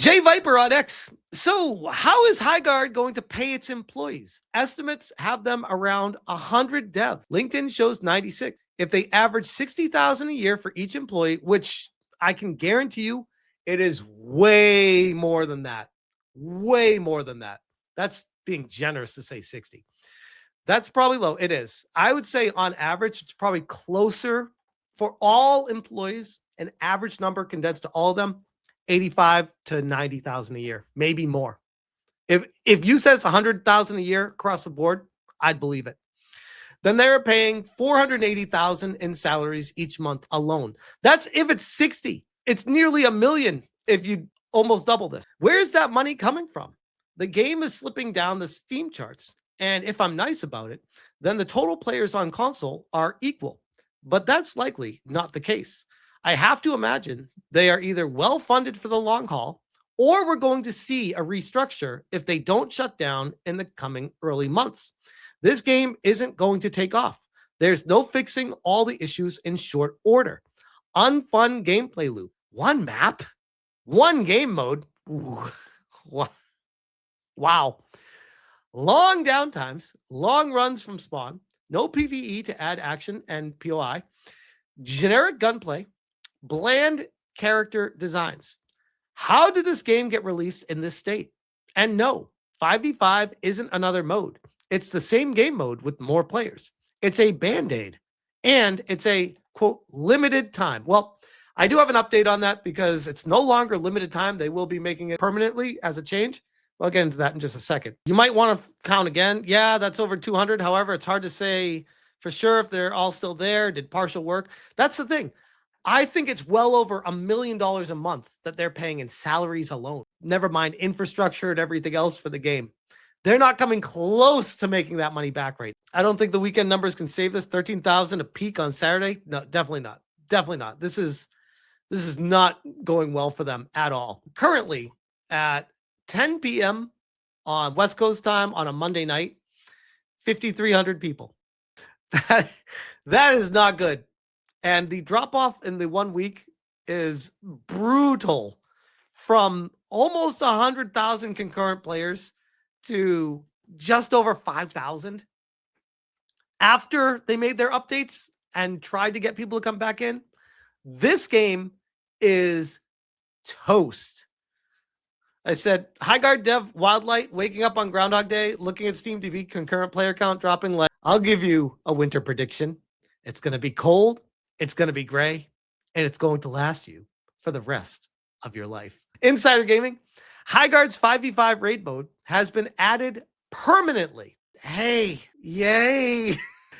JayViper on X. So, how is Highguard going to pay its employees? Estimates have them around 100 devs. LinkedIn shows 96. If they average 60,000 a year for each employee, which I can guarantee you, it is way more than that. Way more than that. That's being generous to say 60. That's probably low. It is. I would say on average, it's probably closer for all employees, an average number condensed to all of them, 85 to 90,000 a year, maybe more. If you said it's 100,000 a year across the board, I'd believe it. Then they're paying 480,000 in salaries each month alone. That's if it's 60. It's nearly $1 million if you almost double this. Where's that money coming from? The game is slipping down the Steam charts. And if I'm nice about it, then the total players on console are equal. But that's likely not the case. I have to imagine they are either well funded for the long haul, or we're going to see a restructure if they don't shut down in the coming early months. This game isn't going to take off. There's no fixing all the issues in short order. Unfun gameplay loop. One map, one game mode. Ooh. Wow. Long downtimes, long runs from spawn, no PvE to add action and POI, generic gunplay, bland character designs. How did this game get released in this state? And no, 5v5 isn't another mode. It's the same game mode with more players. It's a band-aid, and it's a, quote, limited time. Well, I do have an update on that because it's no longer limited time. They will be making it permanently as a change. I'll get into that in just a second. You might want to count again. Yeah, that's over 200. However, it's hard to say for sure if they're all still there, did partial work. That's the thing. I think it's well over $1 million a month that they're paying in salaries alone. Never mind infrastructure and everything else for the game. They're not coming close to making that money back right. I don't think the weekend numbers can save this. 13,000 a peak on Saturday. No, definitely not. Definitely not. This is not going well for them at all. Currently at 10 p.m. on West Coast time on a Monday night, 5,300 people. That is not good. And the drop-off in the 1 week is brutal, from almost 100,000 concurrent players to just over 5,000. After they made their updates and tried to get people to come back in, this game is toast. I said, Highguard dev, WildLight, waking up on Groundhog Day, looking at Steam TV, concurrent player count dropping. I'll give you a winter prediction. It's going to be cold, it's going to be gray, and it's going to last you for the rest of your life. Insider Gaming, Highguard's 5v5 raid mode has been added permanently. Hey, yay.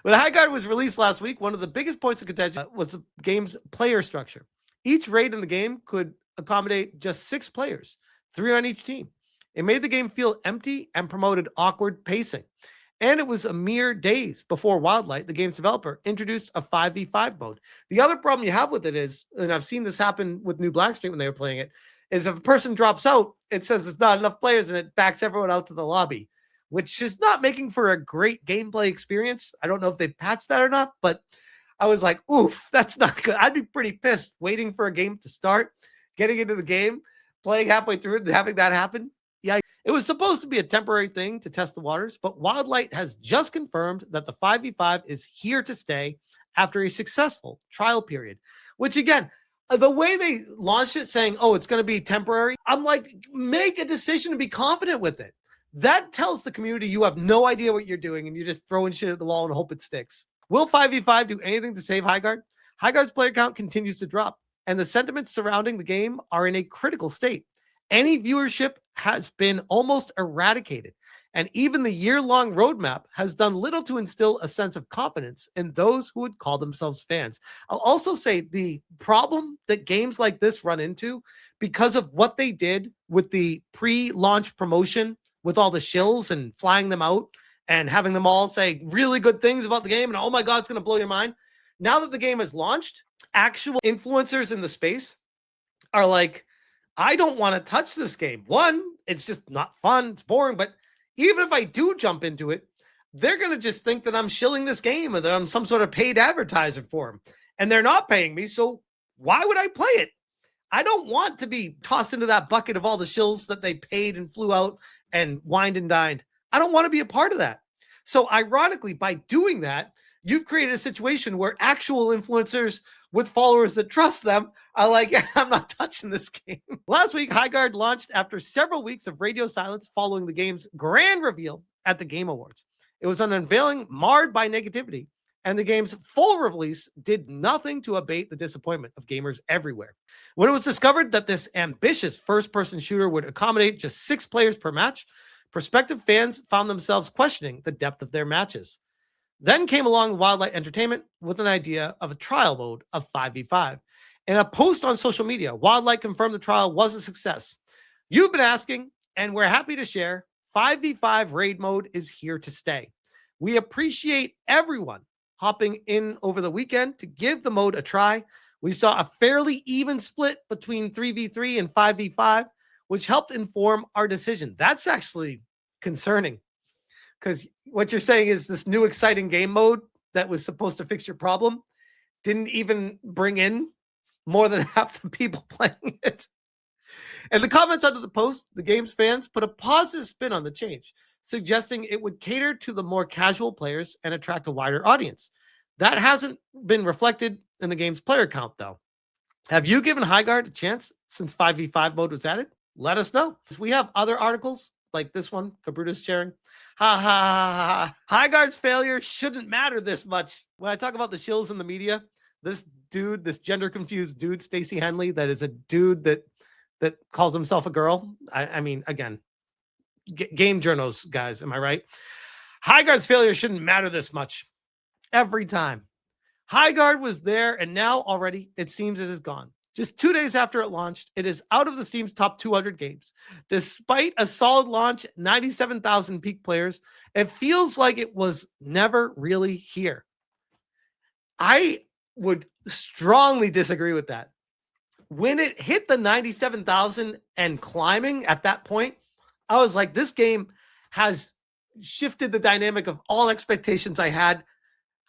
When Highguard was released last week, one of the biggest points of contention was the game's player structure. Each raid in the game could accommodate just 6 players. 3 on each team. It made the game feel empty and promoted awkward pacing. And it was a mere days before WildLight, the game's developer, introduced a 5v5 mode. The other problem you have with it is, and I've seen this happen with New Blackstreet when they were playing it, is if a person drops out, it says it's not enough players and it backs everyone out to the lobby, which is not making for a great gameplay experience. I don't know if they've patched that or not, but I was like, oof, that's not good. I'd be pretty pissed waiting for a game to start, getting into the game, playing halfway through it and having that happen. Yeah, it was supposed to be a temporary thing to test the waters, but WildLight has just confirmed that the 5v5 is here to stay after a successful trial period, which again, the way they launched it saying, oh, it's going to be temporary, I'm like, make a decision and be confident with it. That tells the community you have no idea what you're doing and you're just throwing shit at the wall and hope it sticks. Will 5v5 do anything to save Highguard? Highguard's player count continues to drop, and the sentiments surrounding the game are in a critical state. Any viewership has been almost eradicated, and even the year-long roadmap has done little to instill a sense of confidence in those who would call themselves fans. I'll also say the problem that games like this run into, because of what they did with the pre-launch promotion with all the shills and flying them out and having them all say really good things about the game and, oh my God, it's going to blow your mind. Now that the game is launched, actual influencers in the space are like, I don't want to touch this game. One, it's just not fun. It's boring. But even if I do jump into it, they're going to just think that I'm shilling this game or that I'm some sort of paid advertiser for them. And they're not paying me. So why would I play it? I don't want to be tossed into that bucket of all the shills that they paid and flew out and wined and dined. I don't want to be a part of that. So ironically, by doing that, you've created a situation where actual influencers with followers that trust them are like, yeah, I'm not touching this game. Last week, Highguard launched after several weeks of radio silence following the game's grand reveal at the Game Awards. It was an unveiling marred by negativity, and the game's full release did nothing to abate the disappointment of gamers everywhere. When it was discovered that this ambitious first-person shooter would accommodate just 6 players per match, prospective fans found themselves questioning the depth of their matches. Then came along WildLight Entertainment with an idea of a trial mode of 5v5. In a post on social media, WildLight confirmed the trial was a success. You've been asking, and we're happy to share, 5v5 raid mode is here to stay. We appreciate everyone hopping in over the weekend to give the mode a try. We saw a fairly even split between 3v3 and 5v5, which helped inform our decision. That's actually concerning, because what you're saying is this new exciting game mode that was supposed to fix your problem didn't even bring in more than half the people playing it. And the comments under the post, the game's fans put a positive spin on the change, suggesting it would cater to the more casual players and attract a wider audience. That hasn't been reflected in the game's player count, though. Have you given Highguard a chance since 5v5 mode was added? Let us know. We have other articles like this one, Cabruta's sharing. Ha ha ha ha. Highguard's failure shouldn't matter this much. When I talk about the shills in the media, this dude, this gender confused dude, Stacey Henley, that is a dude that calls himself a girl. I mean, again, game journals, guys, am I right? Highguard's failure shouldn't matter this much. Every time. Highguard was there, and now already it seems it is gone. Just 2 days after it launched, it is out of the Steam's top 200 games. Despite a solid launch, 97,000 peak players, it feels like it was never really here. I would strongly disagree with that. When it hit the 97,000 and climbing at that point, I was like, this game has shifted the dynamic of all expectations I had.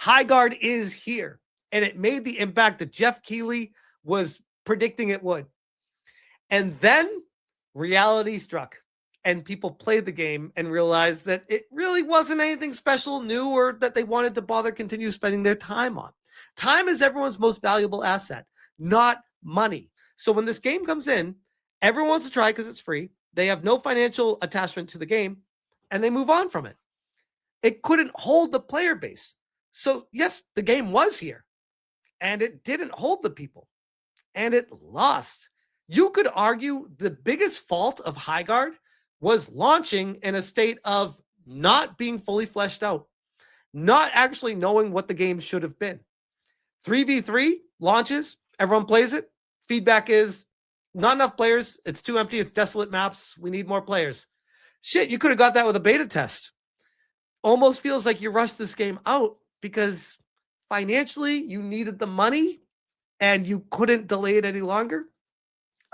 Highguard is here, and it made the impact that Jeff Keighley was predicting it would. And then reality struck, and people played the game and realized that it really wasn't anything special, new, or that they wanted to bother continue spending their time on. Time is everyone's most valuable asset, not money. So when this game comes in, everyone wants to try because it's free. They have no financial attachment to the game, and they move on from it. It couldn't hold the player base. So yes, the game was here, and it didn't hold the people, and it lost. You could argue the biggest fault of Highguard was launching in a state of not being fully fleshed out, not actually knowing what the game should have been. 3v3 launches, everyone plays it. Feedback is not enough players. It's too empty. It's desolate maps. We need more players. Shit, you could have got that with a beta test. Almost feels like you rushed this game out because financially you needed the money and you couldn't delay it any longer.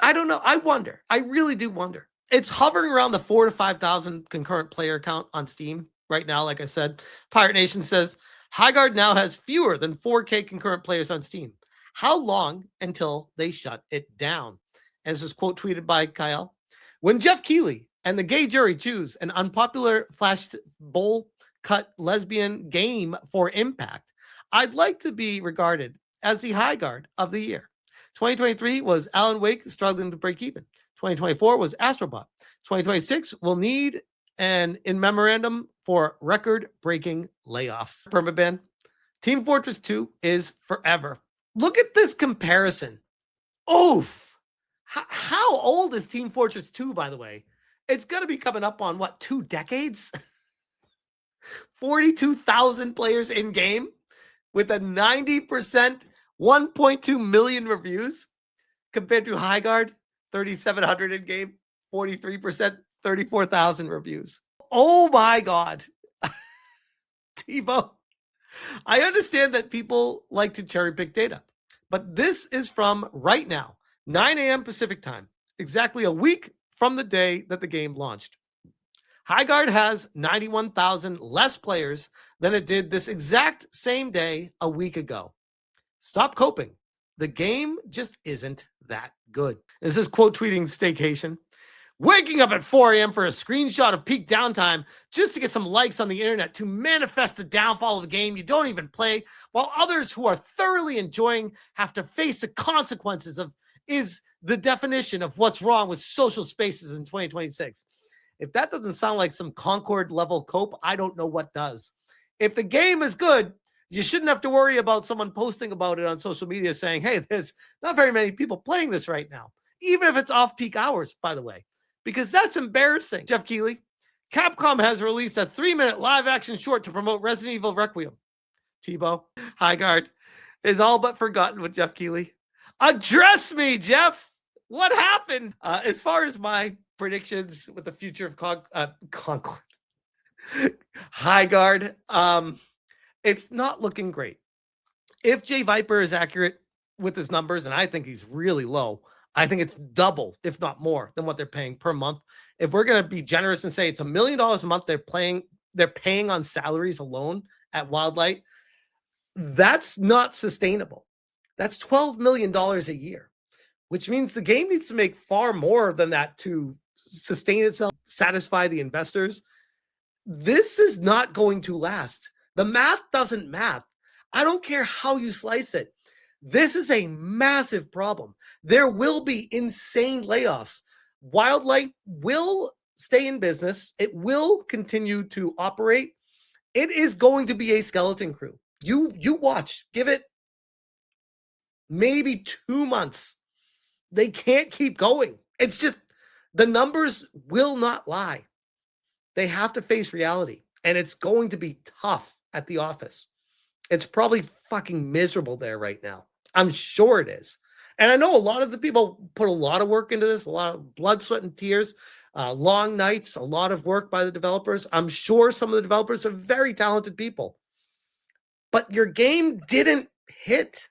I don't know. I wonder. I really do wonder. It's hovering around the 4,000 to 5,000 concurrent player count on Steam right now. Like I said, Pirate Nation says Highguard now has fewer than 4K concurrent players on Steam. How long until they shut it down? As was quote tweeted by Kyle. When Jeff Keighley and the gay jury choose an unpopular flash bowl cut lesbian game for impact, I'd like to be regarded as the Highguard of the year. 2023 was Alan Wake struggling to break even. 2024 was Astrobot. 2026 will need an in memorandum for record-breaking layoffs. Permaban. Team Fortress 2 is forever. Look at this comparison. Oof. How old is Team Fortress 2, by the way? It's going to be coming up on, what, 2 decades? 42,000 players in game with a 90%, 1.2 million reviews compared to Highguard, 3,700 in game, 43%, 34,000 reviews. Oh my God. Tebow. I understand that people like to cherry pick data, but this is from right now, 9 a.m. Pacific time, exactly a week from the day that the game launched. Highguard has 91,000 less players than it did this exact same day a week ago. Stop coping. The game just isn't that good. This is quote tweeting Staycation. Waking up at 4 a.m. for a screenshot of peak downtime just to get some likes on the internet to manifest the downfall of a game you don't even play, while others who are thoroughly enjoying have to face the consequences of is the definition of what's wrong with social spaces in 2026. If that doesn't sound like some Concord level cope, I don't know what does. If the game is good, you shouldn't have to worry about someone posting about it on social media saying, hey, there's not very many people playing this right now, even if it's off peak hours, by the way, because that's embarrassing. Jeff Keighley, Capcom has released a 3-minute live action short to promote Resident Evil Requiem. Tebow, Highguard is all but forgotten with Jeff Keighley. Address me, Jeff. What happened? As far as my predictions with the future of Concord, Highguard, it's not looking great. If JayViper is accurate with his numbers, and I think he's really low, I think it's double, if not more, than what they're paying per month. If we're going to be generous and say it's $1 million a month they're paying on salaries alone at WildLight, that's not sustainable. That's $12 million a year, which means the game needs to make far more than that to sustain itself, satisfy the investors. This is not going to last. The math doesn't math. I don't care how you slice it. This is a massive problem. There will be insane layoffs. WildLight will stay in business. It will continue to operate. It is going to be a skeleton crew. You watch. Give it maybe 2 months. They can't keep going. It's just the numbers will not lie. They have to face reality, and it's going to be tough at the office. It's probably fucking miserable there right now. I'm sure it is. And I know a lot of the people put a lot of work into this, a lot of blood, sweat, and tears, long nights, a lot of work by the developers. I'm sure some of the developers are very talented people. But your game didn't hit.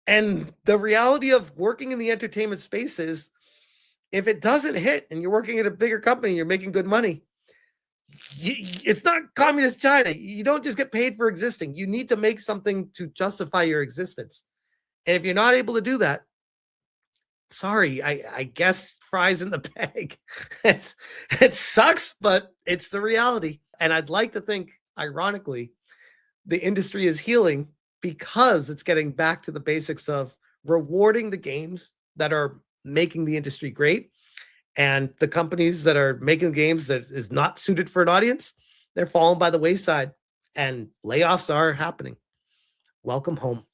And the reality of working in the entertainment space is if it doesn't hit and you're working at a bigger company, you're making good money, it's not communist China. You don't just get paid for existing. You need to make something to justify your existence. And if you're not able to do that, sorry, I guess fries in the bag. It sucks, but it's the reality. And I'd like to think, ironically, the industry is healing because it's getting back to the basics of rewarding the games that are making the industry great. And the companies that are making games that is not suited for an audience, they're falling by the wayside, and layoffs are happening. Welcome home.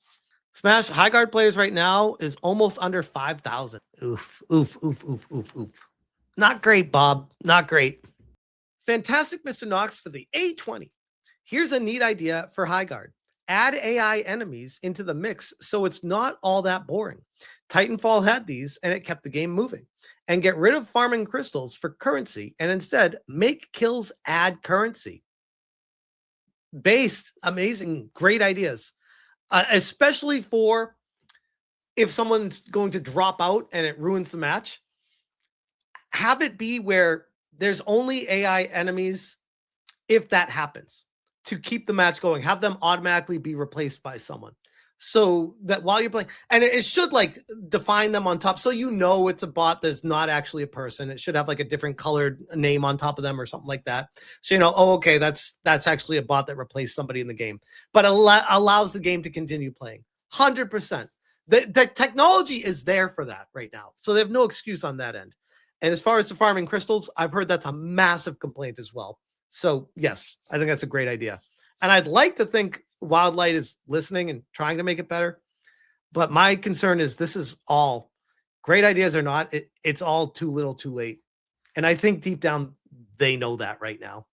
Smash Highguard players right now is almost under 5,000. Oof, oof, oof, oof, oof, oof. Not great, Bob. Not great. Fantastic, Mr. Knox, for the A20. Here's a neat idea for Highguard. Add AI enemies into the mix so it's not all that boring. Titanfall had these, and it kept the game moving. And get rid of farming crystals for currency, and instead make kills add currency. Based, amazing, great ideas. Especially for if someone's going to drop out and it ruins the match. Have it be where there's only AI enemies if that happens to keep the match going. Have them automatically be replaced by someone. So that while you're playing, and it should like define them on top. So you know it's a bot that's not actually a person. It should have like a different colored name on top of them or something like that. So you know, oh, okay, that's actually a bot that replaced somebody in the game, but allows the game to continue playing. 100%. The technology is there for that right now. So they have no excuse on that end. And as far as the farming crystals, I've heard that's a massive complaint as well. So yes, I think that's a great idea. And I'd like to think WildLight is listening and trying to make it better. But my concern is this is all great ideas or not. It's all too little too late. And I think deep down, they know that right now.